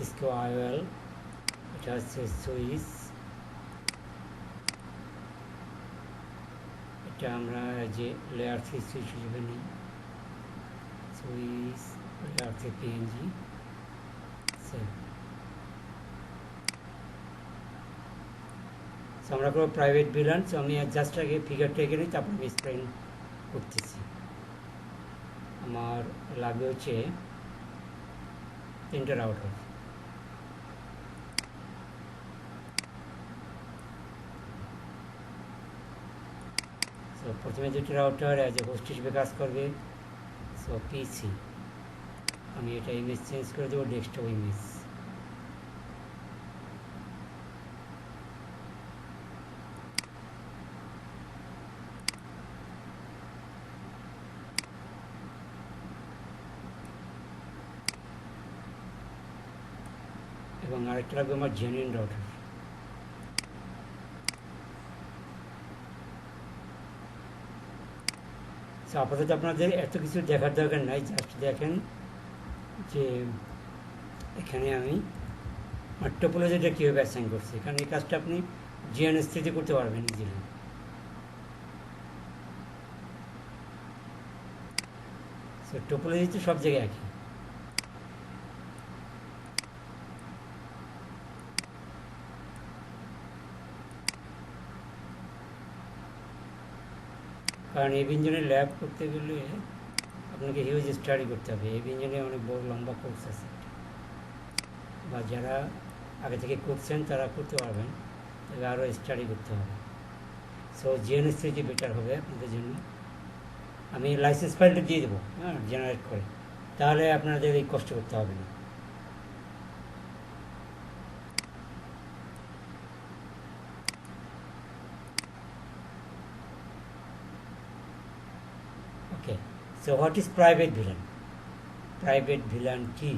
Cisco IOL, এটা হচ্ছে Swiss, এটা আমরা যে লেয়ার 3 সুইচ হিসেবে নিই, সুইস লেয়ার 3 পিএনজি সেভ। আমরা করবো প্রাইভেট ভিলান। সো আমি জাস্ট আগে ফিগারটা এঁকে নিই, তারপর আমি এক্সপ্লেন করতেছি। আমার লাগবে হচ্ছে 3টা রাউটার। সো প্রথমে 2টি রাউটার অ্যাজ এ হোস্ট হিসেবে কাজ করবে। সো পিসি, আমি এটা ইমেজ চেঞ্জ করে দেবো ডেস্কটপ ইমেজ। এবং আরেকটা লাগবে আমার জেনুইন রাউটার। সো আপাতত আপনাদের এত কিছু দেখার দরকার নাই, জাস্ট দেখেন যে এখানে আমি আমার টোপোলজিটা কীভাবে অ্যাসাইন করছি। এখানে এই কাজটা আপনি জিএনএস3 করতে পারবেন ইজিলি। সো টোপোলজি তো সব জায়গায় একই। কারণ এই ইঞ্জিনের ল্যাব করতে গেলে আপনাকে হিউজ স্টাডি করতে হবে। এই ইঞ্জিনে অনেক বড় লম্বা কোর্স আছে, বা যারা আগে থেকে করছেন তারা করতে পারবেন, তবে আরও স্টাডি করতে হবে। সো জিএনএস3 বেটার হবে আপনাদের জন্য। আমি লাইসেন্স ফাইলটা দিয়ে দেবো, হ্যাঁ, জেনারেট করে, তাহলে আপনাদের এই কষ্ট করতে হবে না। Okay, so what is private VLAN? Private VLAN কি?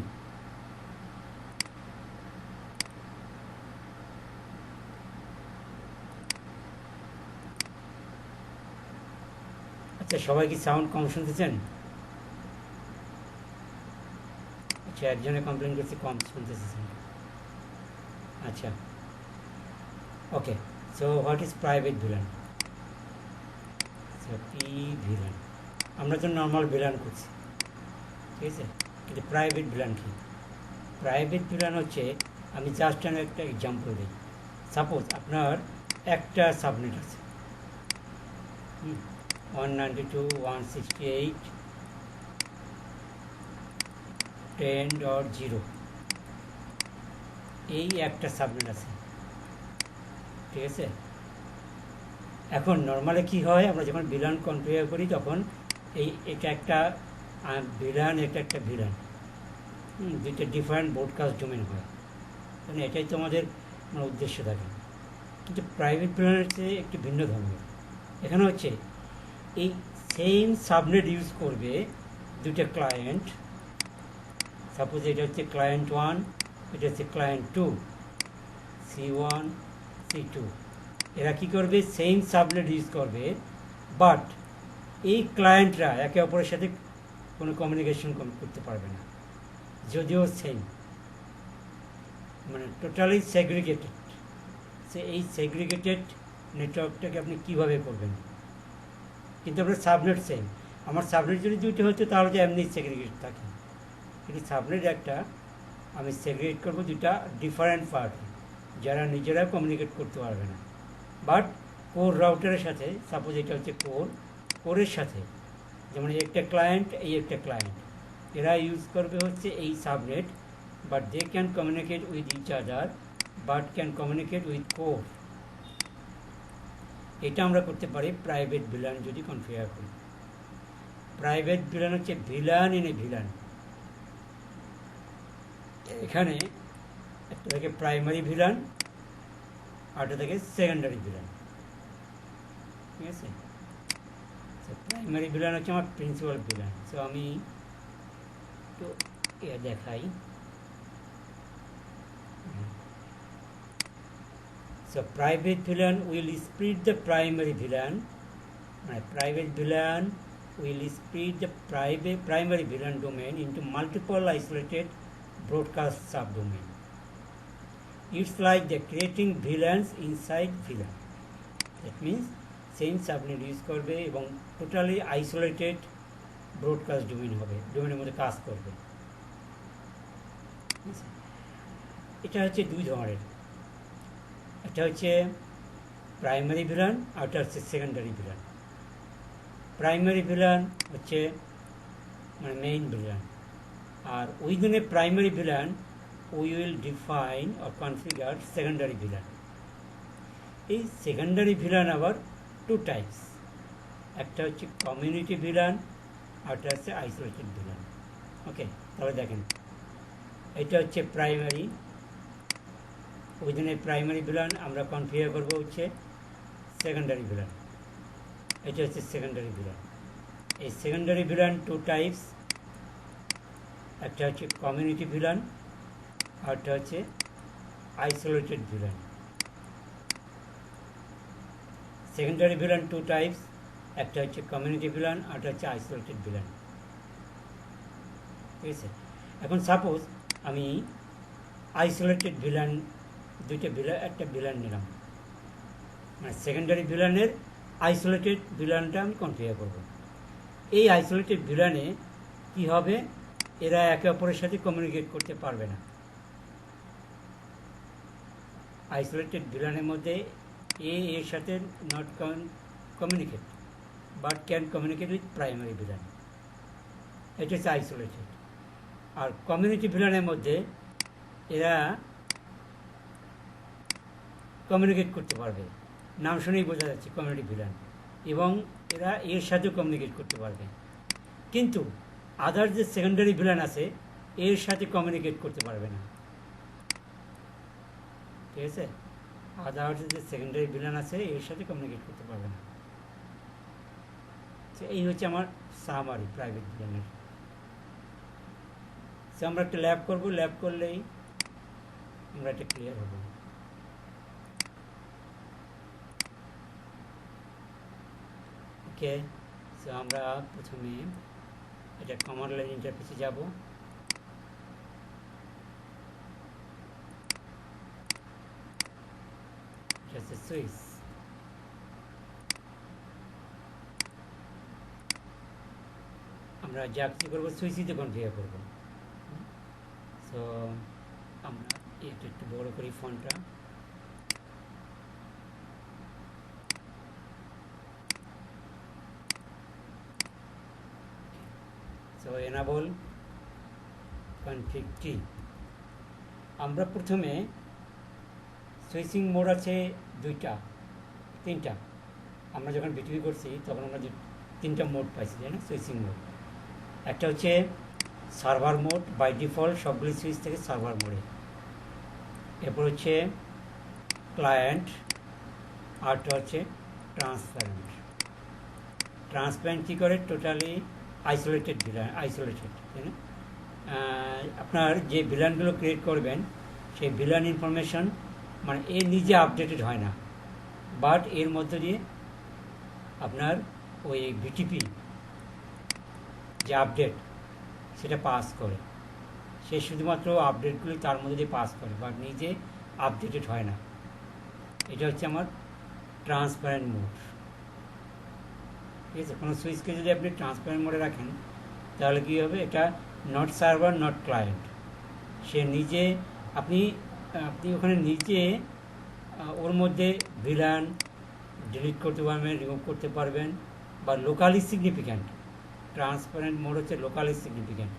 আচ্ছা, সবাই কি সাউন্ড কম শুনতেছেন? আচ্ছা, একজনে কমপ্লেন করছে কম শুনতেছেন। আচ্ছা, okay, so what is private VLAN? P VLAN, আমরা তো নর্মাল ভিলান করছি, ঠিক আছে, কিন্তু প্রাইভেট ভিলান কি? প্রাইভেট ভিলান হচ্ছে, আমি জাস্ট একটা এক্সাম্পল দিই। সাপোজ আপনার একটা সাবনেট আছে 192.168.10.0, এই একটা সাবনেট আছে, ঠিক আছে। এখন নর্মালি কি হয়, আমরা যখন ভিলান কনফিগার করি তখন এটা একটা ভিলান, এটা একটা ভিলান, দুইটা ডিফারেন্ট ব্রডকাস্ট ডোমেন হয়, মানে এটাই তো আমাদের উদ্দেশ্য থাকে। কিন্তু প্রাইভেট ভিলানের চেয়ে একটু ভিন্ন ধরনের। এখানে হচ্ছে এই সেম সাবনেট ইউজ করবে দুইটা ক্লায়েন্ট। সাপোজ এটা হচ্ছে ক্লায়েন্ট 1, এটা হচ্ছে ক্লায়েন্ট 2, C1 C2। এরা কী করবে, সেম সাবনেট ইউজ করবে, বাট এই ক্লায়েন্টরা একে অপরের সাথে কোনো কমিউনিকেশন করতে পারবে না, যদিও সেম, মানে টোটালি সেগ্রিগেটেড। সে এই সেগ্রিগেটেড নেটওয়ার্কটাকে আপনি কীভাবে করবেন? কিন্তু আপনার সাবনেট সেম। আমার সাবনেট যদি দুইটা হতো তাহলে তো এমনি সেগ্রিগেট থাকে, কিন্তু সাবনেট একটা, আমি সেগ্রিগেট করবো দুইটা ডিফারেন্ট পার্ট, যারা নিজেরা কমিউনিকেট করতে পারবে না। বাট কোর রাউটারের সাথে, সাপোজ এটা হচ্ছে কোরের সাথে, যেমন একটা ক্লায়েন্ট, এই একটা ক্লায়েন্ট, এরা ইউজ করবে হচ্ছে এই subnet, but they can communicate with each other, but can communicate with core. এটা আমরা করতে পারি প্রাইভেট ভিলান যদি কনফিগার করি। প্রাইভেট ভিলান হচ্ছে ভিলান ইন এ ভিলান। এখানে একটা থেকে প্রাইমারি ভিলান, আরটা থেকে সেকেন্ডারি ভিলান, ঠিক আছে। প্রাইমারি ভিলান হচ্ছে আমার প্রিন্সিপাল ভিলান। সো আমি তো দেখাই। So private VLAN will split the primary VLAN. Private VLAN will split the primary VLAN domain into multiple isolated broadcast subdomain. It's like the creating VLANs inside VLAN. That means same subnet use করবে এবং totally isolated broadcast domain হবে, ডোমেনের মধ্যে কাজ করবে। এটা হচ্ছে দুই ধরনের, একটা হচ্ছে প্রাইমারি ভিলান আর একটা হচ্ছে সেকেন্ডারি ভিলান। প্রাইমারি ভিলান হচ্ছে মানে মেইন ভিলান, আর within a primary VLAN we will define or configure secondary VLAN. এই সেকেন্ডারি ভিলান আবার টু টাইপস, একটা হচ্ছে কমিউনিটি ভিলান আর একটা হচ্ছে আইসোলেটেড ভিলান। ওকে, তাহলে দেখেন এটা হচ্ছে primary, within a primary VLAN আমরা কনফিগার করব হচ্ছে সেকেন্ডারি ভিলান। এটা হচ্ছে সেকেন্ডারি ভিলান। এই সেকেন্ডারি ভিলান টু টাইপস, একটা হচ্ছে কমিউনিটি ভিলান আর একটা হচ্ছে isolated VLAN. Secondary VLAN two types, একটা হচ্ছে কমিউনিটি ভিলান আর একটা হচ্ছে আইসোলেটেড ভিলান। ঠিক আছে, এখন সাপোজ আমি আইসোলেটেড ভিলান একটা ভিলান নিলাম, মানে সেকেন্ডারি ভিলানের আইসোলেটেড ভিলানটা আমি কনফিগার করব। এই আইসোলেটেড ভিলানে কি হবে, এরা একে অপরের সাথে কমিউনিকেট করতে পারবে না। আইসোলেটেড ভিলানের মধ্যে এর সাথে not communicate but can communicate with primary villain, এটা হচ্ছে আইসোলেটেড। আর কমিউনিটি ভিলানের মধ্যে এরা কমিউনিকেট করতে পারবে, নাম শুনেই বোঝা যাচ্ছে কমিউনিটি ভিলান, এবং এরা এর সাথেও কমিউনিকেট করতে পারবে। কিন্তু আদার যে সেকেন্ডারি ভিলান আছে এর সাথে কমিউনিকেট করতে পারবে না। ঠিক আছে, আদার্স যে সেকেন্ডারি ভিলান আছে এর সাথে কমিউনিকেট করতে পারবে না। এই হচ্ছে আমার সামারি প্রাইভেট ভিলানের। সে আমরা একটা ল্যাব করবো, ল্যাব করলেই আমরা এটা ক্লিয়ার হবো। ওকে, সো আমরা প্রথমে এটা কমান্ড লাইন ইন্টারফেসে যাব। সুইচ, আমরা যা কিছু করবো সুইচই কনফিগার করবো। সো আমরা এটা একটু বড় করি ফন্টটা। সো এনাবল কনফিগ কি, আমরা প্রথমে সুইচিং মোড আছে তিনটা। আমরা যখন বিটিভি করছি তখন আমরা তিনটা মোড পাইছি, তাই না? সুইচিং মোড একটা হচ্ছে সার্ভার মোড, বাই ডিফল্ট সবগুলি সুইচ থেকে সার্ভার মোডে। এরপর হচ্ছে ক্লায়েন্ট, আরটা হচ্ছে ট্রান্সপারেন্ট। ট্রান্সপারেন্ট কী করে, টোটালি আইসোলেটেড, তাই না? আপনার যে ভিলানগুলো ক্রিয়েট করবেন সেই ভিলান ইনফরমেশন মানে এ নিজে আপডেটেড হয় না, বাট এর মধ্য দিয়ে আপনার ওই বিটিপি যে আপডেট সেটা পাস করে, সে শুধুমাত্র আপডেটগুলি তার মধ্যে দিয়ে পাস করে, বাট নিজে আপডেটেড হয় না। এটা হচ্ছে আমার ট্রান্সপারেন্ট মোড। ঠিক আছে, কোনো সুইচকে যদি আপনি ট্রান্সপারেন্ট মোডে রাখেন তাহলে কী হবে, এটা নট সার্ভার নট ক্লায়েন্ট, সে নিজে আপনি ওখানে নিজে ওর মধ্যে ভিলান ডিলিট করতে পারবেন, রিমুভ করতে পারবেন, বা লোকালি সিগনিফিক্যান্ট। ট্রান্সপারেন্ট মোড হচ্ছে locally significant,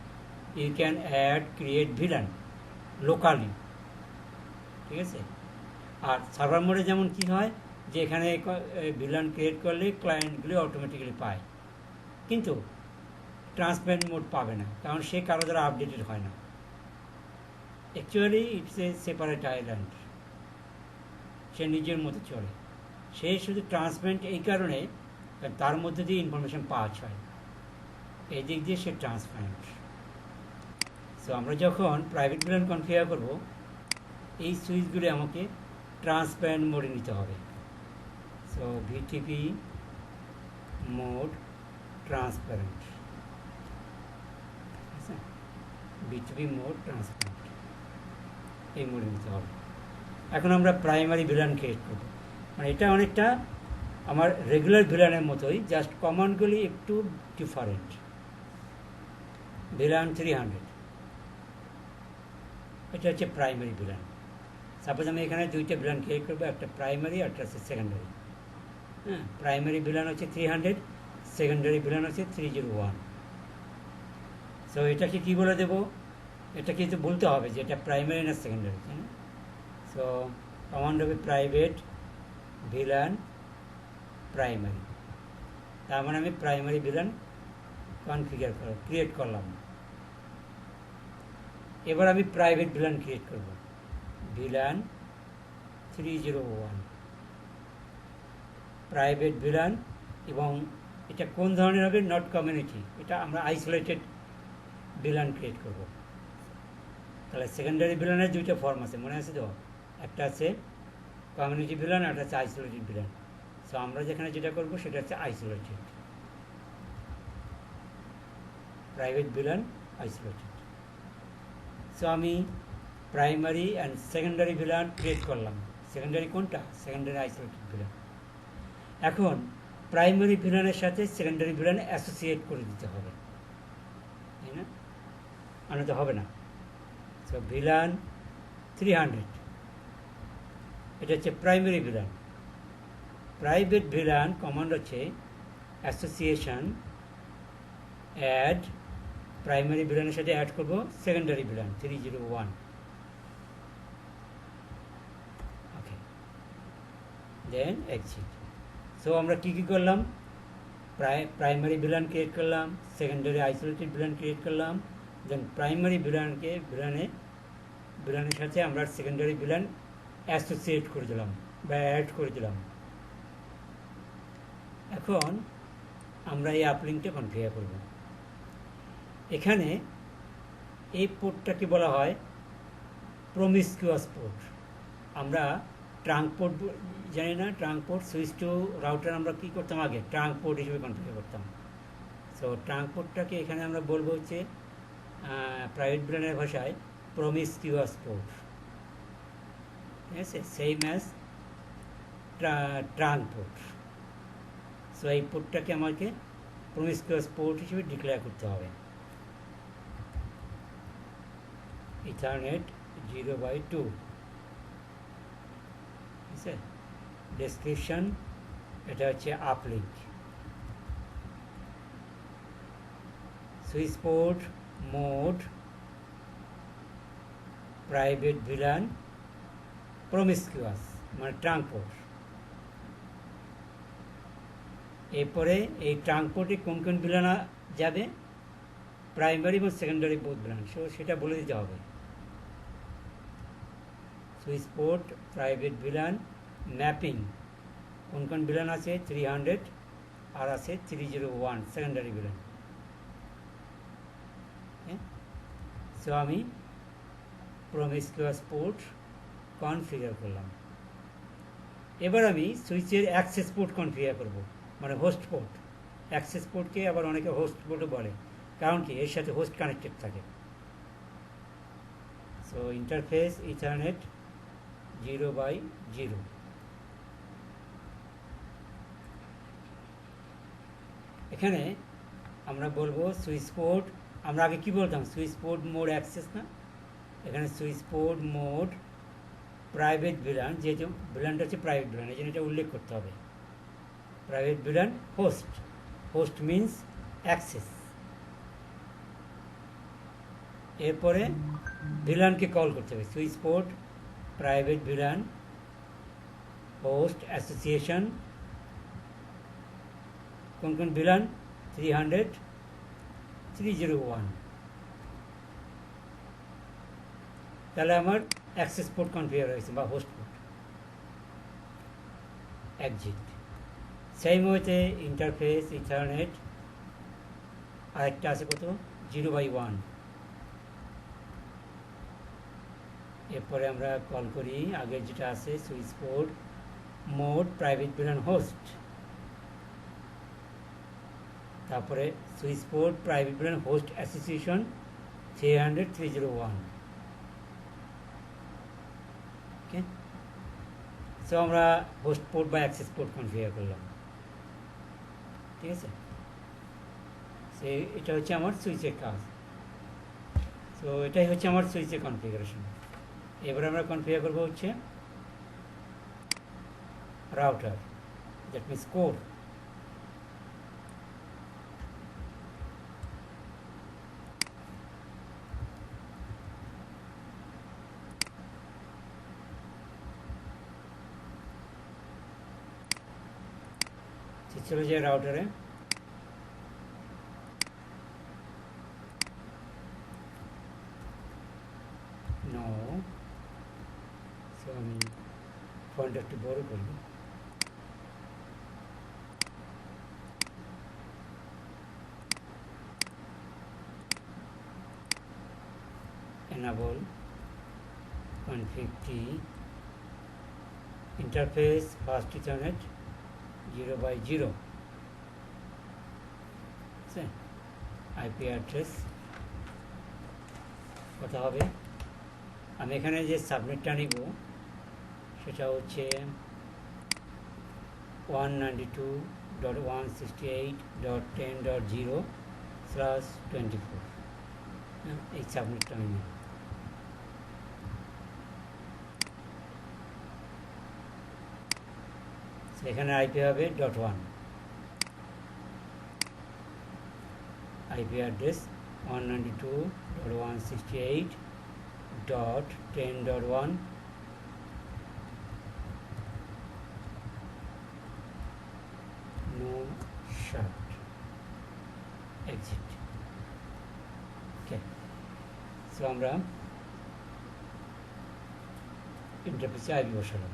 you can add create VLAN locally. ঠিক আছে, আর সার্ভার মোডে যেমন কি হয় যে এখানে ভিলান ক্রিয়েট করলে ক্লায়েন্টগুলি অটোমেটিক্যালি পায়, কিন্তু ট্রান্সপারেন্ট মোড পাবে না, কারণ সে কারো দ্বারা আপডেটেড হয় না। Actually it's a separate island, সে নিজের মতো চলে। সে শুধু ট্রান্সপারেন্ট এই কারণে তার মধ্যে দিয়ে ইনফরমেশন পাওয়া হয়, এই দিক দিয়ে সে ট্রান্সপারেন্ট। সো আমরা যখন প্রাইভেট ভিলান কনফিগার করব, এই সুইচগুলি আমাকে ট্রান্সপারেন্ট মোডে নিতে হবে। So VTP mode transparent, BTP mode transparent, এই মোডে নিতে হবে। এখন আমরা প্রাইমারি ভিলান ক্রিয়েট করব। মানে এটা অনেকটা আমার রেগুলার ভিলানের মতোই, জাস্ট কমান্ডগুলি একটু ডিফারেন্ট। ভিলান 300, এটা হচ্ছে প্রাইমারি ভিলান। সাপোজ আমি এখানে দুইটা ভিলান ক্রিয়েট করবো, একটা প্রাইমারি আর একটা হচ্ছে সেকেন্ডারি। হ্যাঁ, প্রাইমারি ভিলান হচ্ছে 300, সেকেন্ডারি ভিলান হচ্ছে 301। সো এটাকে কী বলে দেবো, এটা কিন্তু বলতে হবে যে এটা প্রাইমারি না সেকেন্ডারি, তাই না? সো কমান্ড হবে প্রাইভেট ভিলান প্রাইমারি। তার মানে আমি প্রাইমারি ভিলান ক্রিয়েট করলাম। এবার আমি প্রাইভেট ভিলান ক্রিয়েট করব, ভিলান 301 প্রাইভেট ভিলান। এবং এটা কোন ধরনের হবে, নট কমিউনিটি, এটা আমরা আইসোলেটেড ভিলান ক্রিয়েট করব। তাহলে সেকেন্ডারি ভিলানের দুইটা ফর্ম আছে, মনে আছে তো? একটা আছে কমিউনিটি ভিলান, আর একটা হচ্ছে আইসোলেটেড ভিলান। সো আমরা যেখানে যেটা করব সেটা হচ্ছে isolated, private VLAN isolated. So আমি primary and secondary VLAN create করলাম। সেকেন্ডারি কোনটা? Secondary isolated VLAN. এখন প্রাইমারি ভিলানের সাথে সেকেন্ডারি ভিলান অ্যাসোসিয়েট করে দিতে হবে, তাই না? আনাতে হবে না। সো ভিলান 300, এটা হচ্ছে primary villain. Private villain command হচ্ছে অ্যাসোসিয়েশন অ্যাড, প্রাইমারি ভিলানের সাথে অ্যাড করব সেকেন্ডারি ভিলান 301। ওকে, দেন এক্সিট। সো আমরা কী কী করলাম, প্রাইমারি ভিলান ক্রিয়েট করলাম, সেকেন্ডারি আইসোলেটেড ভিলান ক্রিয়েট করলাম, দেন প্রাইমারি ভিলানের সাথে আমরা সেকেন্ডারি ভিলান অ্যাসোসিয়েট করে দিলাম বা অ্যাড করে দিলাম। এখন আমরা এই আপলিংকটা কনফিগার করব। এখানে এই পোর্টটাকে বলা হয় প্রমিসকিউয়াস পোর্ট। আমরা ট্রাঙ্ক পোর্ট জানি না, trunk port switch to router আমরা কী করতাম আগে, ট্রাঙ্ক পোর্ট হিসেবে কনফিগার করতাম। সো ট্রাঙ্ক পোর্টটাকে এখানে আমরা বলবো হচ্ছে প্রাইভেট ভিলানের ভাষায় প্রমিসকিউয়াস পোর্ট, ঠিক আছে, same as trunk port. So এই পোর্টটাকে আমাকে প্রমিসকিউয়াস পোর্ট হিসেবে ডিক্লেয়ার করতে হবে। ইথারনেট 0/2, ঠিক আছে। ডেসক্রিপশন, এটা হচ্ছে uplink. Switch port mode private VLAN promiscuous, মানে ট্রাঙ্ক পোর্ট। এরপরে এই ট্রাঙ্ক পোর্টে কোন কোন ভিলান যাবে, প্রাইমারি এবং সেকেন্ডারি বোথ ভিলান, সেটা বলে দিতে হবে। Switch port private villain mapping, কোন কোন ভিলান আছে, 300 আর আছে 301 সেকেন্ডারি ভিলান। সো আমি প্রমিসকিউয়াস পোর্ট কনফিগার করলাম। এবার আমি সুইচের অ্যাক্সেস পোর্ট কনফিগার করব, মানে হোস্ট পোর্ট। অ্যাক্সেস পোর্টকে আবার অনেকে হোস্ট পোর্টও বলে, কারণ কি এর সাথে হোস্ট কানেক্টেড থাকে। So interface ethernet 0/0। এখানে আমরা বলবো সুইচ পোর্ট, আমরা আগে কি বলতাম, সুইচ পোর্ট মোড অ্যাক্সেস না, এখানে switch port mode private villain, যেহেতু ভিলানটা হচ্ছে প্রাইভেট ভিলান এই জন্য এটা উল্লেখ করতে হবে। Private VLAN host, host means access. এরপরে ভিলানকে কল করতে হবে, switch port private VLAN host association, কোন কোন ভিলান, 300 301। তাহলে আমার অ্যাক্সেস পোর্ট কনফিগার হয়েছে বা হোস্ট পোর্ট। এক্সিট। সেম ওয়েতে ইন্টারফেস ইথারনেট আরেকটা আছে কত, 0/1। এরপরে আমরা কল করি আগের যেটা আছে switch port mode private VLAN host, তারপরে switch port private VLAN host association 300 301। Okay, so আমরা হোস্ট পোর্ট বা অ্যাক্সেস পোর্ট কনফিগার করলাম, ঠিক আছে। সে এটা হচ্ছে আমার সুইচের কাজ। সো এটাই হচ্ছে আমার সুইচের কনফিগারেশন। এবার আমরা কনফিগার করবো হচ্ছে রাউটার, দ্যাট মিনস কোর। চলে যায় রাউটারে, নো। সো আমি ফন্টটা একটু বড় করব, enable config t interface fast ethernet 0/0, IP address কত হবে, আমি এখানে যে সাবনেটটা নিব সেটা হচ্ছে 192.168.10.0/24, এই সাবনেটটা আমি নিব। এখানে আইপি হবে .1, IP address 192.168.10.1, no shut exit, ওকে। সো আমরা ইন্টারফেসে আইপি বসালাম।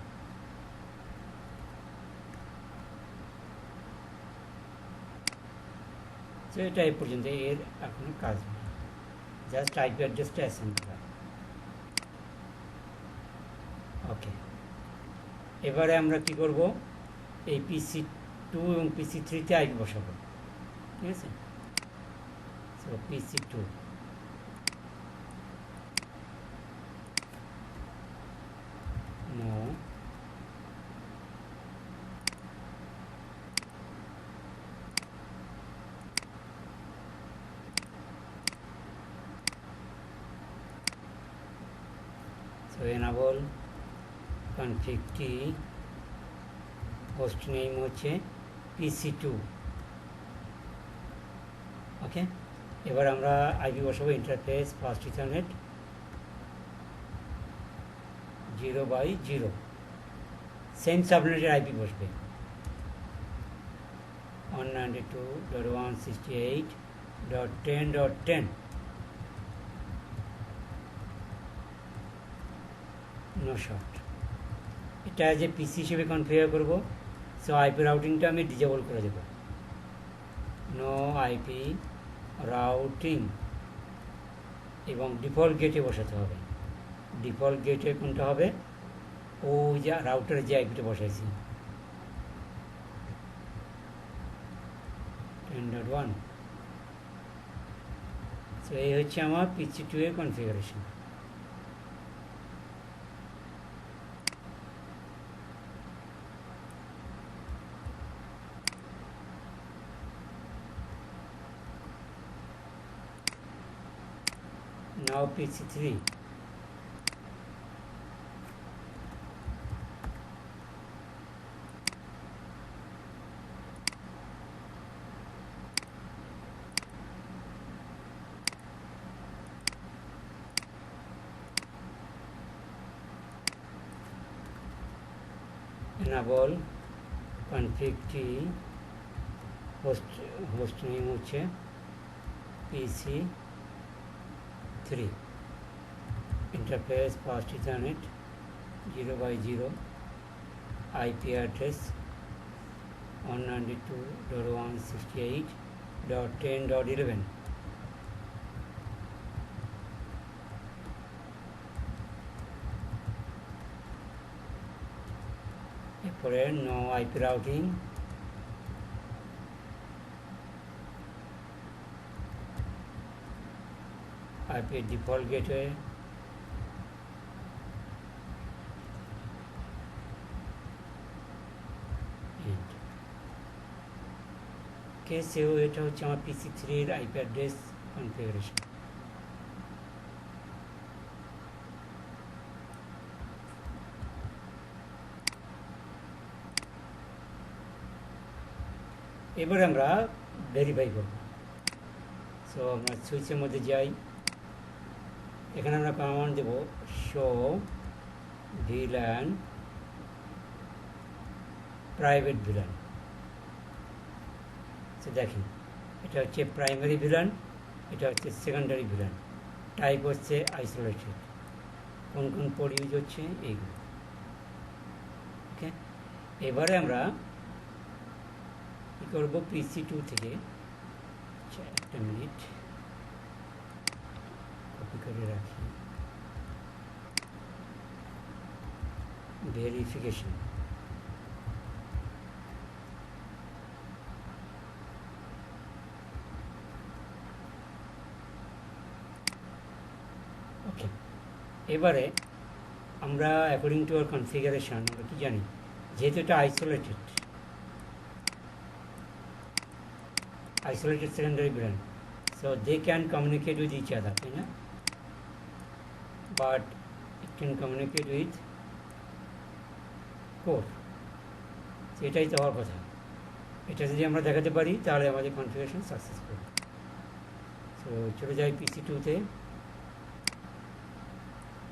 তো এটা এই পর্যন্ত, এর এখনো কাজ নেই, জাস্ট আইপি অ্যাড্রেসটা অ্যাসাইন করা। ওকে, এবারে আমরা কি করব, এই PC2 এবং PC3-তে আইপি বসাবো, ঠিক আছে। So PC2 no, so enable config t, host name হচ্ছে PC2, ওকে। এবার আমরা আইপি বসাবো ইন্টারফেস ফাস্ট ইথারনেট 0/0, সেম সাবনেটের আইপি বসবে 192.168.10.10, নো শর্ট। এটা যে পিসি হিসেবে কনফিগার করব, সো আইপি রাউটিংটা আমি ডিজেবল করে দেব, নো আইপি রাউটিং, এবং ডিফল্ট গেটে বসাতে হবে। ডিফল্ট গেটে কোনটা হবে, ও যা রাউটারে যে আইপিটা বসাইছি 10.1। সো এই হচ্ছে আমার PC2 এর configuration. Now PC3, enable config t, host name হচ্ছে PC3, interface fast ethernet 0/0, IP address 192.168.10.11, এরপরে no IP routing, IP default gateway, okay, so এটা হচ্ছে আমার PC3-র আইপি অ্যাড্রেস কনফিগারেশন। এবারে আমরা ভেরিফাই করব। সো আমরা সুইচের মধ্যে যাই, এখানে আমরা কমান্ড দেব শো ভিলান প্রাইভেট ভিলান। তো দেখেন এটা হচ্ছে প্রাইমারি ভিলান, এটা হচ্ছে সেকেন্ডারি ভিলান, টাইপ হচ্ছে আইসোলেটেড, কোন কোন পোর্ট ইউজ হচ্ছে এইগুলো। ওকে, এবারে আমরা কী করবো, PC2 থেকে, আচ্ছা একটা মিনিট কপি করে রাখি, ভেরিফিকেশন। ওকে, এবারে আমরা অ্যাকর্ডিং টু আওয়ার কনফিগারেশন আমরা কি জানি, যেহেতু এটা isolated secondary brand, so they can communicate with each other, তাই না? But it can communicate with core, এটাই তো হওয়ার কথা। এটা যদি আমরা দেখাতে পারি তাহলে আমাদের কনফিগারেশন সাকসেসফুল। সো চলে যাই PC2-তে,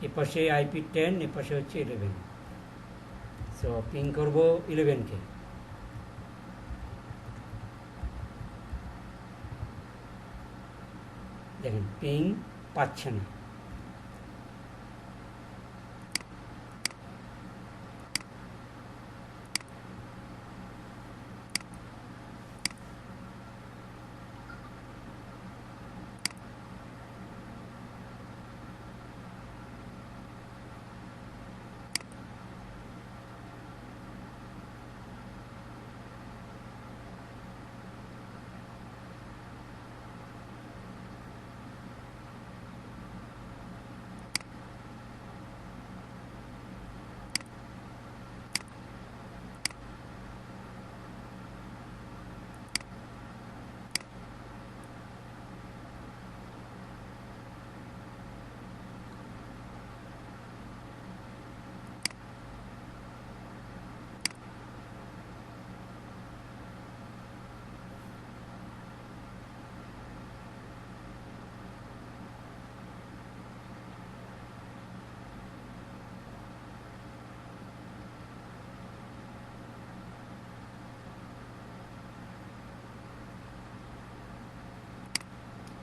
এপাশে IP10, এপাশে হচ্ছে 11। সো পিং করবো 11-কে, দেখেন পিং পাচ্ছে না।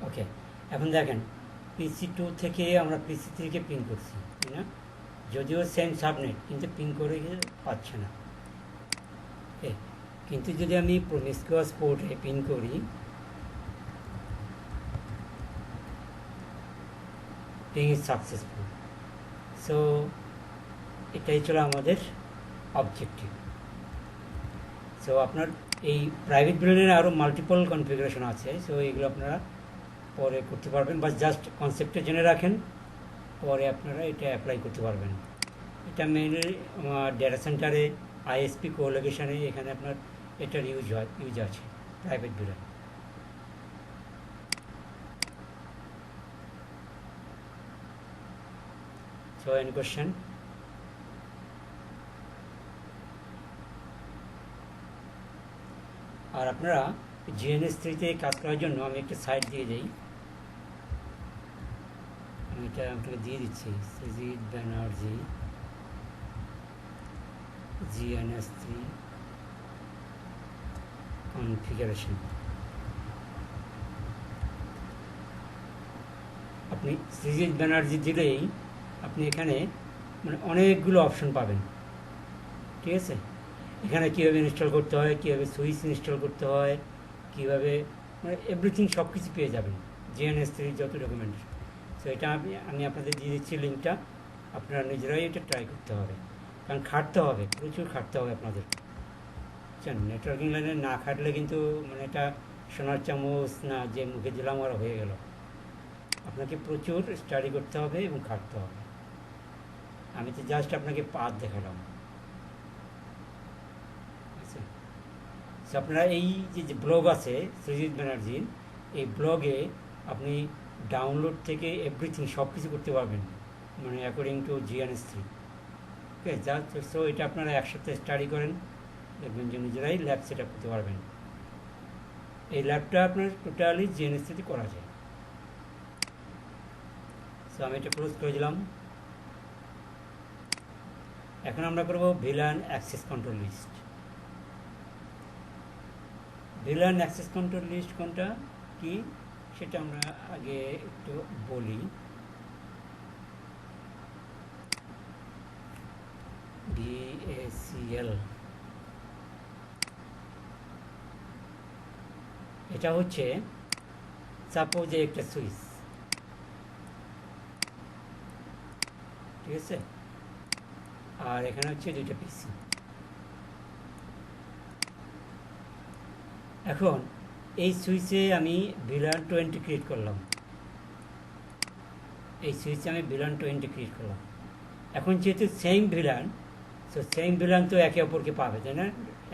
ওকে, এখন দেখেন PC2 থেকে আমরা PC3-কে পিং করছি, তাই না? যদিও সেম সাবনেট, কিন্তু পিং করে পাচ্ছে না। ওকে, কিন্তু যদি আমি প্রমিসকিউয়াস পোর্টে পিং করি, পিং ইজ সাকসেসফুল। সো এটাই ছিল আমাদের অবজেক্টিভ। সো আপনার এই প্রাইভেট ভিলানের আরও মাল্টিপল কনফিগারেশন আছে, সো এগুলো আপনারা পরে করতে পারবেন, বা জাস্ট কনসেপ্টটা জেনে রাখেন, পরে আপনারা এটা অ্যাপ্লাই করতে পারবেন। এটা মেইনলি ডেটা সেন্টারে, ISP কোলোকেশনে, এখানে আপনার এটার ইউজ আছে private VLAN. So any question? আর আপনারা GNS3-তে কাজ করার জন্য আমি একটা সাইট দিয়ে যাই, আমি এটা আপনাকে দিয়ে দিচ্ছি, সৃজিত ব্যানার্জি GNS3 কনফিগারেশন। আপনি সৃজিত ব্যানার্জি দিলেই আপনি এখানে মানে অনেকগুলো অপশন পাবেন, ঠিক আছে? এখানে কীভাবে ইনস্টল করতে হয়, কীভাবে সুইচ ইনস্টল করতে হয়, কীভাবে মানে এভরিথিং সব কিছু পেয়ে যাবেন, GNS3 যত ডকুমেন্ট। সো এটা আমি আপনাদের দিয়ে দিচ্ছি লিঙ্কটা, আপনারা নিজেরাই এটা ট্রাই করতে হবে, কারণ খাটতে হবে, প্রচুর খাটতে হবে আপনাদের। বুঝছেন, নেটওয়ার্কিং লাইনে না খাটলে কিন্তু মানে এটা সোনার চামচ না যে মুখে দিলাম আর হয়ে গেল। আপনাকে প্রচুর স্টাডি করতে হবে এবং খাটতে হবে। আমি তো জাস্ট আপনাকে পাথ দেখালাম। সো আপনারা এই যে ব্লগ আছে সৃজিত ব্যানার্জির, এই ব্লগে আপনি ডাউনলোড থেকে এভরিথিং সব কিছু করতে পারবেন, মানে অ্যাকর্ডিং টু GNS3। ওকে, যা সো এটা আপনারা এক সপ্তাহে স্টাডি করেন, দেখবেন যে নিজেরাই ল্যাব সেট আপ করতে পারবেন। এই ল্যাবটা আপনার টোটালি GNS3 করা যায়। সো আমি এটা ক্লোজ করে দিলাম। এখন আমরা করব VLAN access control list. VLAN access control list কোনটা কি সেটা আমরা আগে একটু বলি। VACL এটা হচ্ছে সাপোজ একটা সুইচ, ঠিক আছে, আর এখানে হচ্ছে দুইটা পিসি। এখন এই সুইচে আমি ভিলান 20 ক্রিয়েট করলাম, এই সুইচে আমি ভিলান 20 ক্রিয়েট করলাম। এখন যেহেতু same VLAN, so same villain তো একে অপরকে পাবে, তাই না,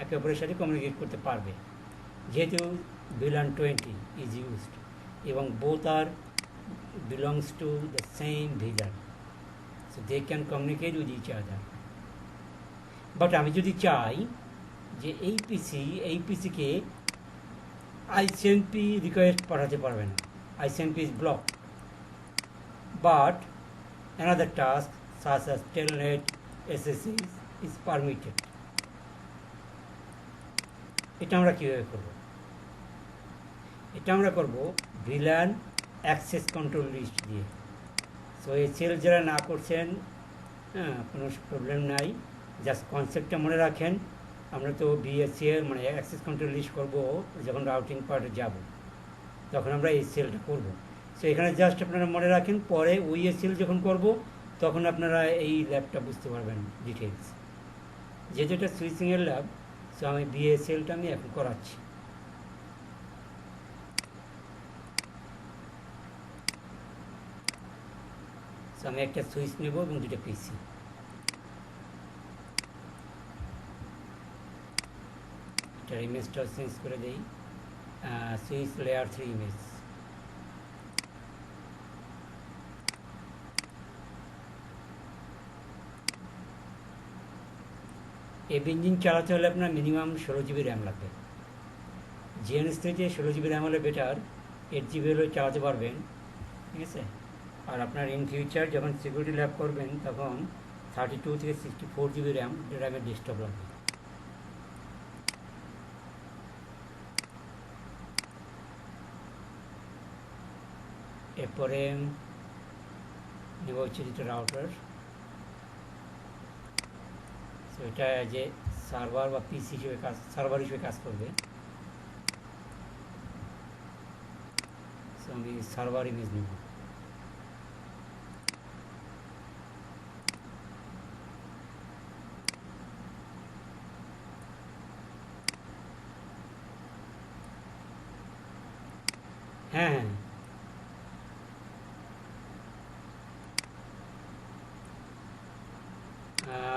একে অপরের সাথে কমিউনিকেট করতে পারবে, যেহেতু ভিলান 20 ইজ ইউজড এবং বোথ আর belongs to the same VLAN, so they can communicate with each other. But আমি যদি চাই যে এই পিসিকে ICMP রিকোয়েস্ট পাঠাতে পারবে না, ICMP is blocked, but another task such as telnet SSH is permitted. এটা আমরা কীভাবে করব? এটা আমরা করব ভিলান অ্যাক্সেস কন্ট্রোল লিস্ট দিয়ে। সো এই সেল যারা না করছেন, কোনো প্রবলেম নাই, জাস্ট কনসেপ্টটা মনে রাখেন। আমরা তো VACL মানে অ্যাক্সেস কন্ট্রোল লিস্ট করব যখন রাউটিং পার্টে যাব, তখন আমরা এই সেলটা করব। সো এখানে জাস্ট আপনারা মনে রাখেন, পরে OSL যখন করব তখন আপনারা এই ল্যাবটা বুঝতে পারবেন ডিটেলস। যেহেতু এটা সুইচিংয়ের ল্যাব, সো আমি VACLটা আমি এখন করাচ্ছি। সো আমি একটা সুইচ নেব এবং দুটো পিসি। এটার ইমেজটা চেঞ্জ করে দেই, সুইচ লেয়ার 3 ইমেজ। এই ইঞ্জিন চালাতে হলে আপনার মিনিমাম 16 GB র্যাম লাগবে। GNS3 16 GB র্যাম হলে বেটার, 8 GB হলে চালাতে পারবেন, ঠিক আছে। আর আপনার ইন ফিউচার যখন সিকিউরিটি ল্যাব করবেন তখন 32 থেকে 64 GB র্যামের ডেস্কটপ লাগবে। এরপরে নেব হচ্ছে যেটা রাউটার, সো এটা যে সার্ভার বা পিসি হিসেবে সার্ভার হিসেবে কাজ করবে। সো আমি সার্ভার ইমেজ নেব। হ্যাঁ হ্যাঁ,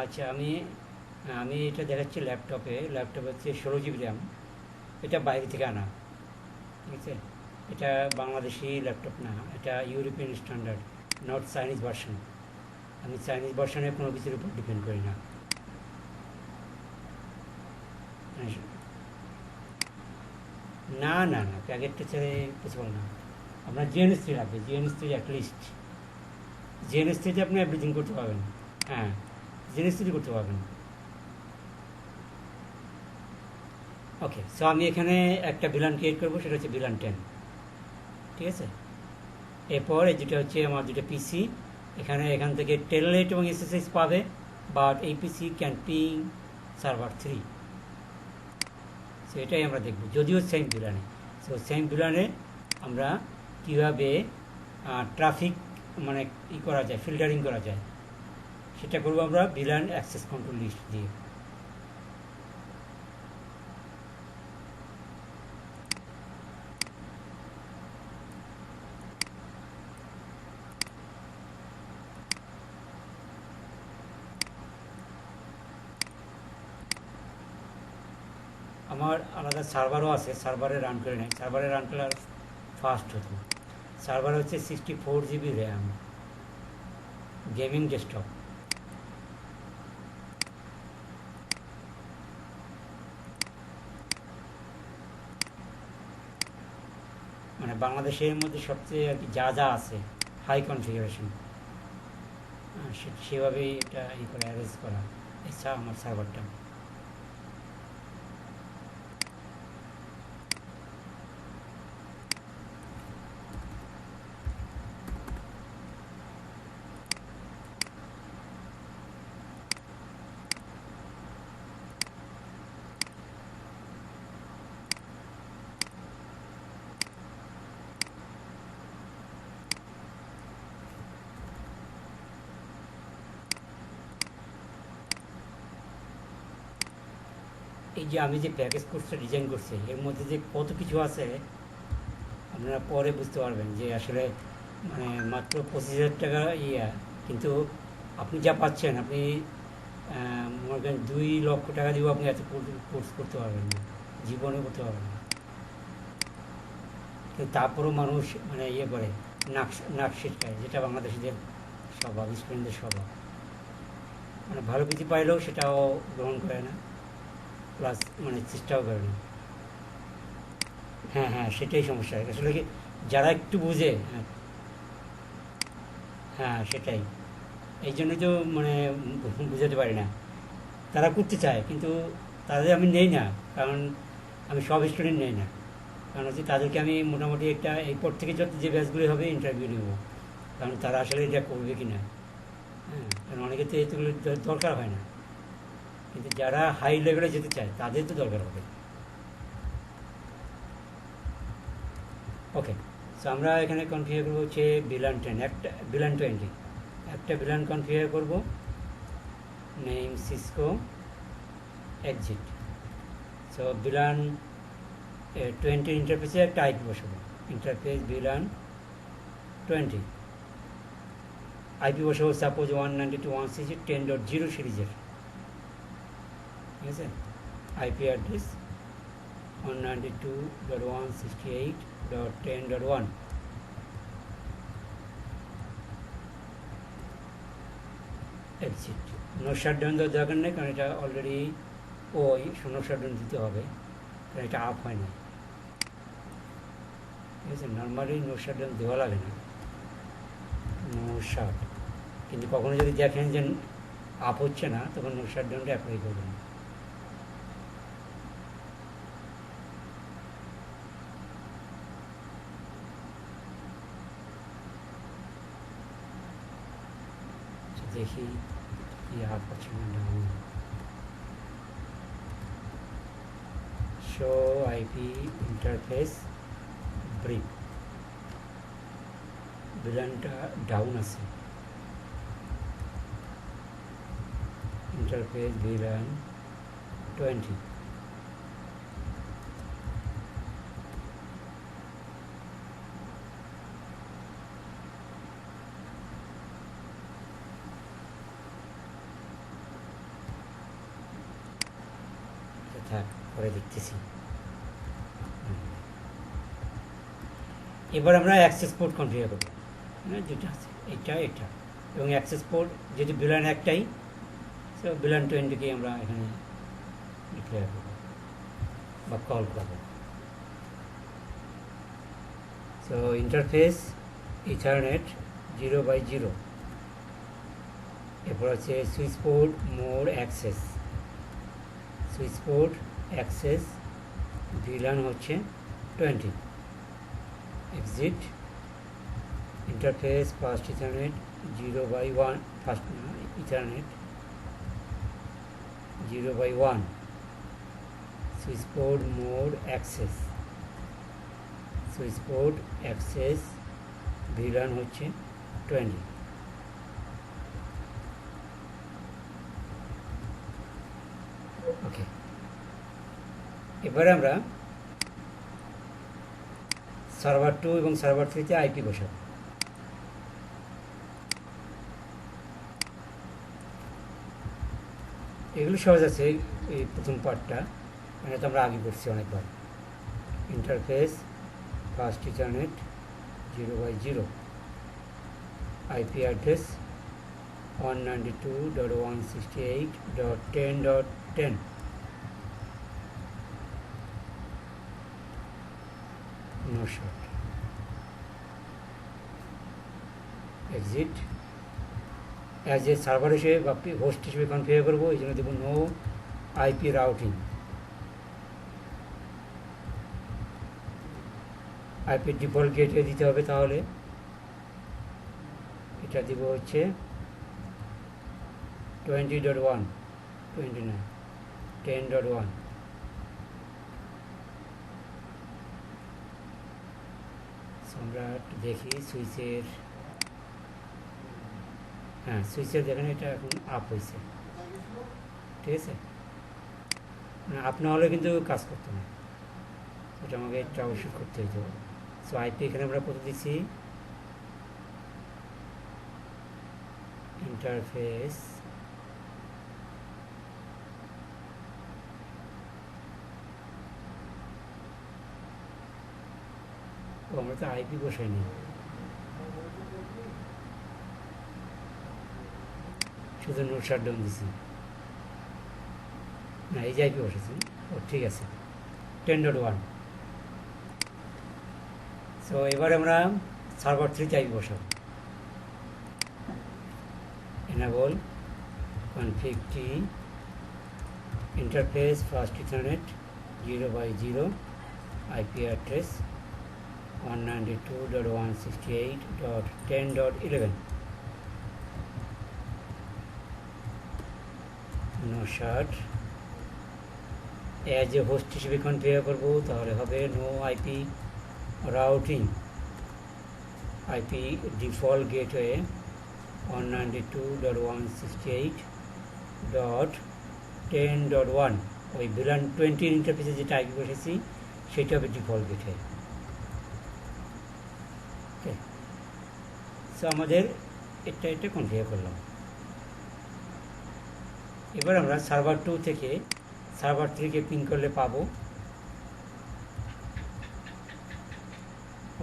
আচ্ছা, আমি আমি এটা দেখাচ্ছি ল্যাপটপে হচ্ছে 16 GB র্যাম। এটা বাইরে থেকে আনা, ঠিক আছে, এটা বাংলাদেশি ল্যাপটপ না, এটা European standard, not Chinese version. আমি চাইনিজ ভার্সনে কোনো কিছুর উপর ডিপেন্ড করি না। না না না, প্যাকেটটা ছেড়ে পসিবল না। আপনার GNS3 লাগবে, GNS3 অ্যাটলিস্ট। GNS3 আপনি এভরিথিং করতে পারবেন, হ্যাঁ GNS3 করতে পারবেন। ওকে, সো আমি এখানে একটা ভিলান ক্রিয়েট করবো, সেটা হচ্ছে ভিলান 10, ঠিক আছে। এরপর এই যেটা হচ্ছে আমার দুটো পিসি, এখান থেকে টেলনেট এবং SSH পাবে, বাট এই পিসি ক্যান পিং সার্ভার 3। সো এটাই আমরা দেখব, যদিও সেম ভিলানে। সো সেম ভিলানে আমরা কীভাবে ট্রাফিক মানে করা যায়, ফিল্টারিং করা যায়, সেটা করবো আমরা ভিলান অ্যাক্সেস কন্ট্রোল লিস্ট দিয়ে। আমার আলাদা সার্ভারও আছে, সার্ভারে রান করে নেই, সার্ভারে রান করলে আর ফাস্ট হতো। সার্ভার হচ্ছে 64 GB র্যাম, গেমিং ডেস্কটপ। মানে বাংলাদেশের মধ্যে সবচেয়ে আর কি যা যা আছে হাই কনফিগারেশন, সেভাবেই এটা করে অ্যারেঞ্জ করা ইচ্ছা আমার সার্ভারটা। এই যে আমি যে প্যাকেজ কোর্সটা ডিজাইন করছি এর মধ্যে যে কত কিছু আছে আপনারা পরে বুঝতে পারবেন, যে আসলে মানে মাত্র 25,000 টাকা কিন্তু আপনি যা পাচ্ছেন, আপনি মনে করেন 2 লক্ষ টাকা দিয়েও আপনি এত কোর্স করতে পারবেন না, জীবনে করতে পারবেন না। কিন্তু তারপরেও মানুষ মানে করে নাক ছিটকায়, যেটা বাংলাদেশিদের স্বভাব, স্টুডেন্টদের স্বভাব। মানে ভালো কিছু পাইলেও সেটাও গ্রহণ করে না, প্লাস মানে চেষ্টাও করে না। হ্যাঁ হ্যাঁ, সেটাই সমস্যা আসলে কি, যারা একটু বুঝে, হ্যাঁ হ্যাঁ সেটাই, এই জন্য তো মানে বুঝাতে পারি না। তারা করতে চায় কিন্তু তাদের আমি নেই না, কারণ আমি সব স্টুডেন্ট নেই না। কারণ হচ্ছে তাদেরকে আমি মোটামুটি একটা এরপর থেকে যত যে ব্যাচগুলি হবে ইন্টারভিউ নেব, কারণ তারা আসলে এটা করবে কি না। হ্যাঁ, কারণ অনেকে তো এগুলো দরকার হয় না, কিন্তু যারা হাই লেভেলে যেতে চায় তাদের তো দরকার হবে। ওকে, সো আমরা এখানে কনফিগার করবো হচ্ছে VLAN 10, একটা VLAN 20, একটা VLAN কনফিগার করব, name Cisco exit. So VLAN 20 ইন্টারফেসে একটা আইপি বসাবো, ইন্টারফেস VLAN 20, আইপি বসাবো সাপোজ 192.168.10.0 সিরিজের, ঠিক আছে। IP address 192.168.10.1। Exit. No shutdown দেওয়ার দরকার নেই, কারণ এটা অলরেডি নো শাটডাউন দিতে হবে, কারণ এটা আপ হয় না, ঠিক আছে। নর্মালি নো শাটডাউন দেওয়া লাগে না, নো শাট। কিন্তু কখনো যদি দেখেন যে আপ হচ্ছে না, তখন নো শাটডাউনটা অ্যাপ্লাই করবেন। দেখি কি আপ হচ্ছে না down. Show IP interface brief, VLANটা ডাউন আছে, ইন্টারফেস VLAN 20। থাক, পরে দেখতেছি। এবার আমরা অ্যাক্সেস পোর্ট কনফিগার করবো, যেটা আছে এটা এবং অ্যাক্সেস পোর্ট যেহেতু VLAN একটাই, সো VLAN 20কে আমরা এখানে ডিক্লেয়ার করবো বা কল করবো। সো ইন্টারফেস ইথারনেট 0/0, এরপর হচ্ছে switch port mode access, switch port access VLAN হচ্ছে 20, exit. Interface fast ethernet 0/1, first ethernet 0/1, switch port mode access, switch port access VLAN হচ্ছে 20। ওকে, এবারে আমরা সার্ভার 2 এবং সার্ভার 3-তে আইপি বসাবো। এগুলো সহজ আছে, এই প্রথম পার্টটা। এটা তো আমরা আগে করছি অনেকবার। Interface fast ethernet 0/0, IP address 192.168.10.10, no shut, exit. As a server হিসেবে বা হোস্ট হিসেবে কনফিগার করবো, এই জন্য দেবো no IP routing. IP default gateway দিতে হবে, তাহলে এটা দিব হচ্ছে 20.1, 29, 10.1। আমরা একটু দেখি সুইচের, হ্যাঁ সুইচের দেখেন এটা এখন আপ হয়েছে, ঠিক আছে। আপ না হলে কিন্তু কাজ করতো না, এটা আমাকে ট্রাবল শুট করতে হতো। সো আইপি এখানে আমরা কত দিচ্ছি, ইন্টারফেস আমরা তো আইপি বসাইনি, শুধু নোট শাটডাউন দিছি না, এই যে আইপি বসেছি। ও ঠিক আছে, 10.1। সো এবার আমরা সার্ভার 3 আইপি বসাবো। enable config t interface fast ethernet 0/0, IP address 192.168.10.11, no shard। As a host হিসেবে কনফিগার করবো, তাহলে হবে no IP routing, IP default gateway 192.168.10.1। ওই VLAN 20 ইন্টারফেসে যেটা আইপি বসেছি সেটা হবে ডিফল্ট গেটওয়ে। ওকে, সো আমাদের এটা কনফিগার করলাম। এবার আমরা সার্ভার 2 থেকে সার্ভার 3কে পিং করলে পাবো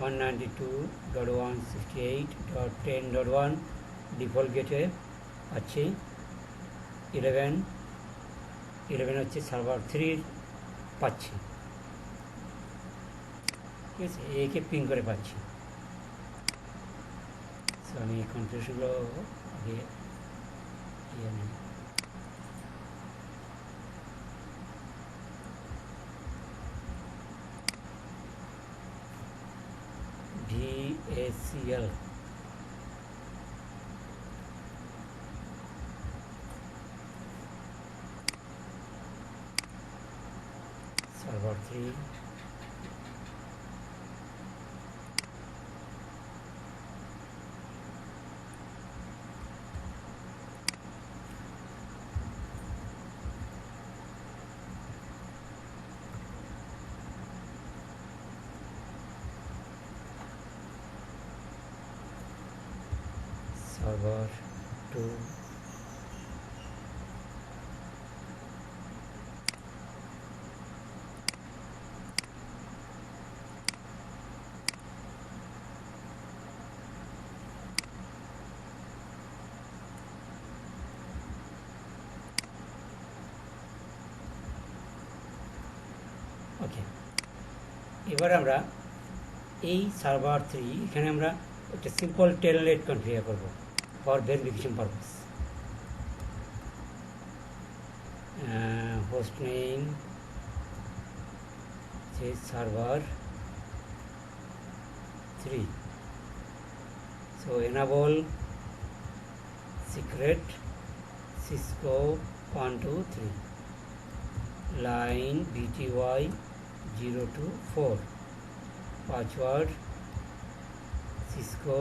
192.168.10.1 ডিফল্ট গেটওয়ে পাচ্ছি। 11 হচ্ছে সার্ভার 3 পাচ্ছি, ঠিক আছে, একে পিং করে পাচ্ছি। সো আমি কনফিগারেশনগুলো আগে DACL server 3, server 2, ওকে। এবার আমরা এই সার্ভার 3 এখানে আমরা একটা সিম্পল টেলনেট কনফিগার করব for verification purpose. Host name যে server 3, so enable secret Cisco 123 line BTY 024, password Cisco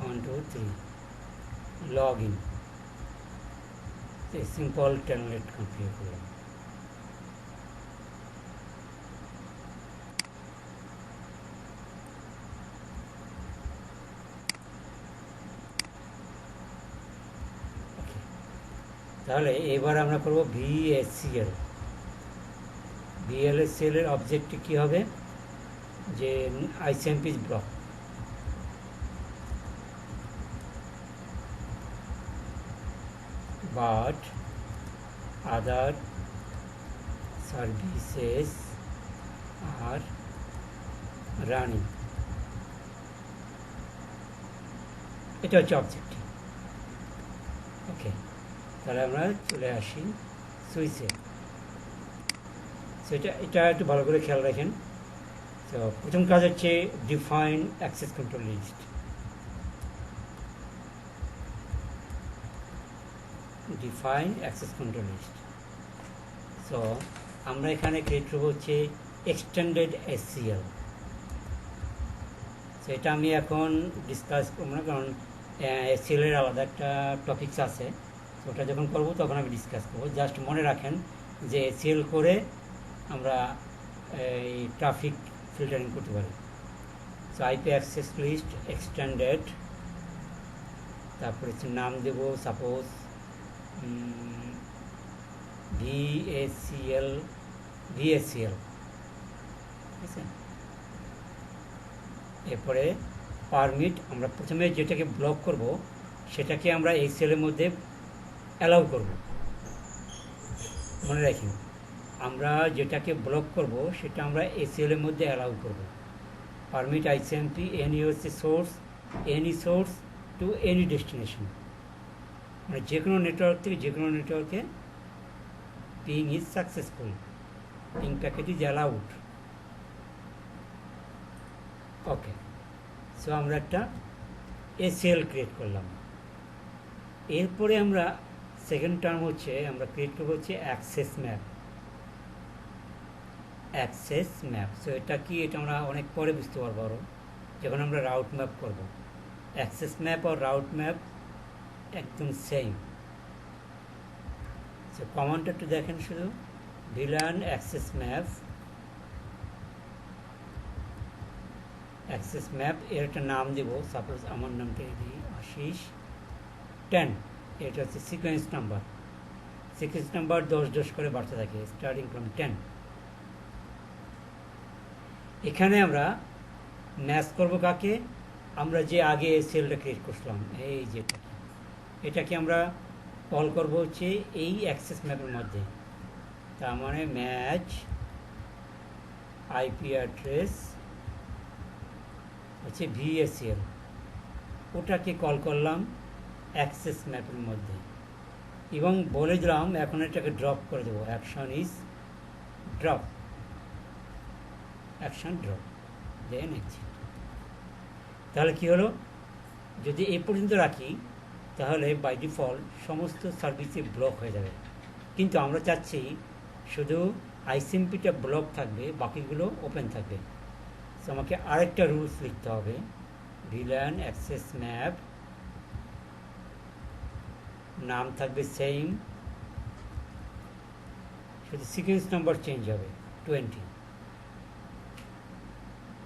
123, login। Simple telnet configure করলাম। তাহলে এবার আমরা করব ভিএসসিএল। ভিএলএসসিএল এর অবজেক্টিভ কী হবে, যে ICMP block, but other services are running, এটা হচ্ছে অবজেক্টিভ। ওকে, তাহলে আমরা চলে আসি সুইচে। সেটা এটা একটু ভালো করে খেয়াল রাখেন। তো প্রথম কাজ হচ্ছে define access control list. Define access control list. So আমরা এখানে ক্রিয়েট করবো হচ্ছে এক্সটেন্ডেড এসসিএল। সো এটা আমি এখন ডিসকাস করবো না, কারণ এসসিএল এর আলাদা একটা টপিকস আছে। তো ওটা যখন করবো তখন আমি ডিসকাস করবো। জাস্ট মনে রাখেন যে এসসিএল করে আমরা এই ট্রাফিক ফিল্টারিং করতে পারি। So IP access list extended, তারপরে হচ্ছে নাম দেব সাপোজ ভিএসসিএল, ঠিক আছে। এরপরে পারমিট, আমরা প্রথমে যেটাকে ব্লক করব সেটাকে আমরা এই সেলের মধ্যে অ্যালাউ করব। মনে রাখি, আমরা যেটাকে ব্লক করব সেটা আমরা এসিএলের মধ্যে অ্যালাউ করব। পারমিট আইসিএমপি এনি হচ্ছে source, any source to any destination, মানে যে কোনো নেটওয়ার্ক থেকে যে কোনো নেটওয়ার্কে ping is successful, ping packet is allowed. Okay, so আমরা একটা এসিএল ক্রিয়েট করলাম। এরপরে আমরা সেকেন্ড টার্ম হচ্ছে আমরা ক্রিয়েট করবো হচ্ছে access map. Access map, so এটা কি, এটা আমরা অনেক পরে বুঝতে পারবো আরও যখন আমরা রাউট ম্যাপ করব। অ্যাক্সেস ম্যাপ আর রাউট ম্যাপ একদম সেম। সো কমান্ডটা একটু দেখেন শুধু, villain access map. Access map এর একটা নাম দেব, সাপোজ আমার নামটা দিই আশিস 10। এটা হচ্ছে সিকোয়েন্স নাম্বার। সিকোয়েন্স নাম্বার 10 করে বাড়তে থাকে স্টার্টিং ফ্রম 10। এখানে আমরা ম্যাচ করব কাকে, আমরা যে আগে সেলটা ক্রিয়েট করছিলাম, এই যেটা, এটাকে আমরা কল করব হচ্ছে এই অ্যাক্সেস ম্যাপের মধ্যে। তার মানে ম্যাচ আইপি অ্যাড্রেস হচ্ছে ভিএসএল, ওটাকে কল করলাম অ্যাক্সেস ম্যাপের মধ্যে এবং বলে দিলাম এখন এটাকে ড্রপ করে দেবো, action is drop, action drop, then exit. তাহলে কি হলো, যদি এই পর্যন্ত রাখি তাহলে বাই ডিফল্ট সমস্ত সার্ভিসে ব্লক হয়ে যাবে, কিন্তু আমরা চাচ্ছি শুধু আইসিএমপিটা ব্লক থাকবে, বাকিগুলো ওপেন থাকবে। সো আমাকে আরেকটা রুলস লিখতে হবে, ভিলান অ্যাক্সেস ম্যাপ, নাম থাকবে সেম, শুধু সিকোয়েন্স নাম্বার চেঞ্জ হবে 20,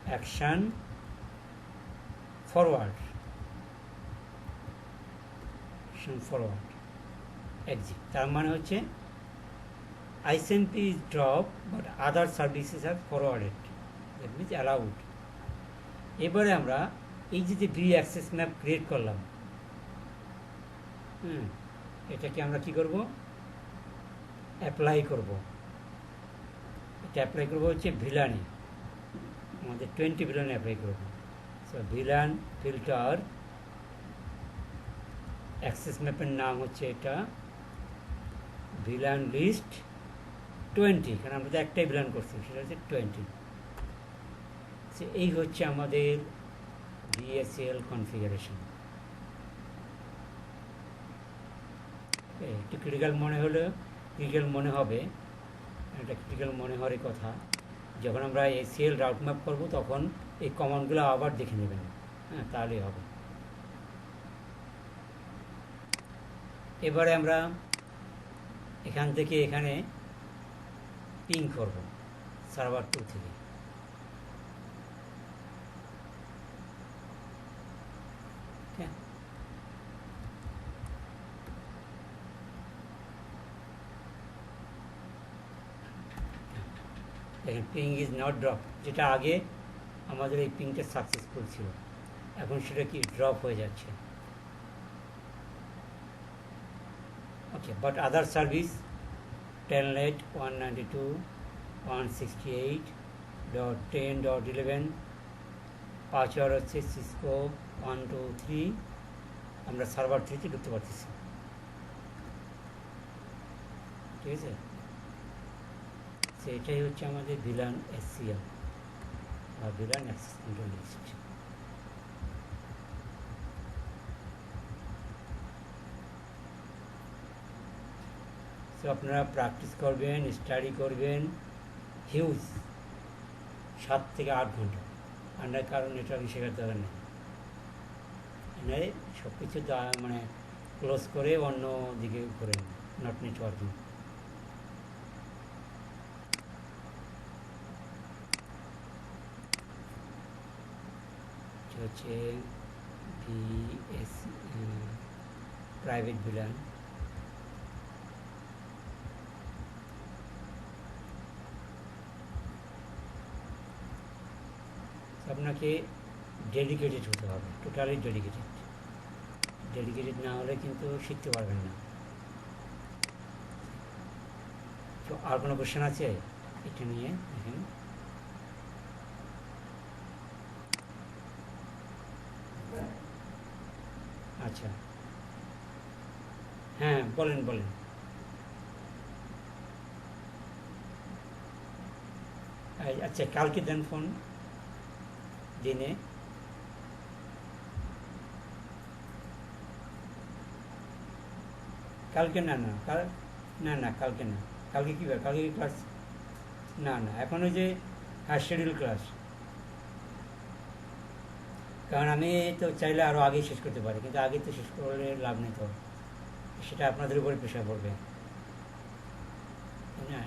অ্যাকশন ফরওয়ার্ড, ফরওয়ার্ড, এক্সিট। তার মানে হচ্ছে ICMP is drop but other services are forwarded, that means allowed. এবারে আমরা এই যে ভি অ্যাক্সেস ম্যাপ ক্রিয়েট করলাম, এটাকে আমরা কি করব, অ্যাপ্লাই করব। এটা অ্যাপ্লাই করব হচ্ছে ভিলানে, আমাদের 20 ভিলানে অ্যাপ্লাই করব। সো ভিলান ফিল্টার, অ্যাক্সেস ম্যাপের নাম হচ্ছে এটা ভিলান লিস্ট 20, কারণ আমরা তো একটাই ভিলান করছি, সেটা হচ্ছে 20। সো এই হচ্ছে আমাদের ভিএসএল কনফিগারেশন। একটু ক্রিটিক্যাল মনে হলে, ক্রিটিক্যাল মনে হবে, এটা ক্রিটিক্যাল মনে হওয়ার কথা, যখন আমরা এসিএল রাউট ম্যাপ করব তখন এই কমান্ডগুলো আবার দেখে নেবেন, তাহলেই হবে। এবারে আমরা এখান থেকে এখানে পিং করব সার্ভার 2 থেকে। দেখেন পিং ইজ নট ড্রপ, যেটা আগে আমাদের এই পিংটা সাকসেসফুল ছিল, এখন সেটা কি ড্রপ হয়ে যাচ্ছে। Okay, but other service telnet 192.168.10.11, password হচ্ছে সিসকো 123, আমরা সার্ভার 3তে ঢুকতে পারতেছি। ঠিক আছে, এটাই হচ্ছে আমাদের ভিলান এসসিএল বা VLAN access control list. So আপনারা প্র্যাকটিস করবেন, স্টাডি করবেন, হিউজ 7 থেকে 8 ঘন্টা, আন্ডার কারণ নেটওয়ার্ক শেখার দরকার নেই, এনারে সব কিছু মানে ক্লোজ করে অন্য দিকে করেন, নট নেটওয়ার্কিং। হচ্ছে প্রাইভেট ভিলান। আপনাকে ডেডিকেটেড হতে হবে, টোটালি ডেডিকেটেড না হলে কিন্তু শিখতে পারবেন না। তো আর কোনো কোশ্চেন আছে এটা নিয়ে? দেখেন, আচ্ছা, হ্যাঁ বলেন। আচ্ছা, কালকে দেন ফোন দিনে, কালকে না কালকে না, কালকে কী ব্যাপার, কালকে ক্লাস না, এখন ওই যে শিডিউল ক্লাস, কারণ আমি তো চাইলে আরও আগেই শেষ করতে পারি, কিন্তু আগে তো শেষ করলে লাভ নেই, তো সেটা আপনাদের উপরে প্রেশার পড়বে, তাই না?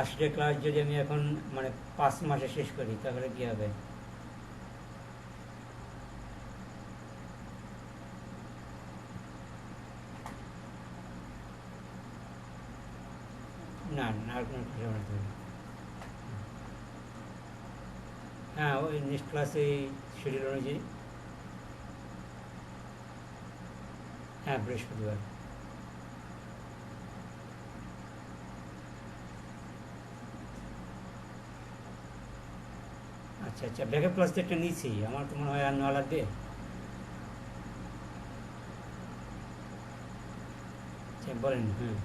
80টা ক্লাস যদি আমি এখন মানে 5 মাসে শেষ করি তাহলে কী হবে? না আর কোনো প্রেশার বানাতে হবে। হ্যাঁ, ওই নেক্সট ক্লাসে শিডিউল অনুযায়ী, হ্যাঁ বৃহস্পতিবার। আচ্ছা, ব্যাকআপ ক্লাস তো একটা নিয়েছি, আমার তো মনে হয় আর নেওয়া লাগবে। আচ্ছা বলেন। হ্যাঁ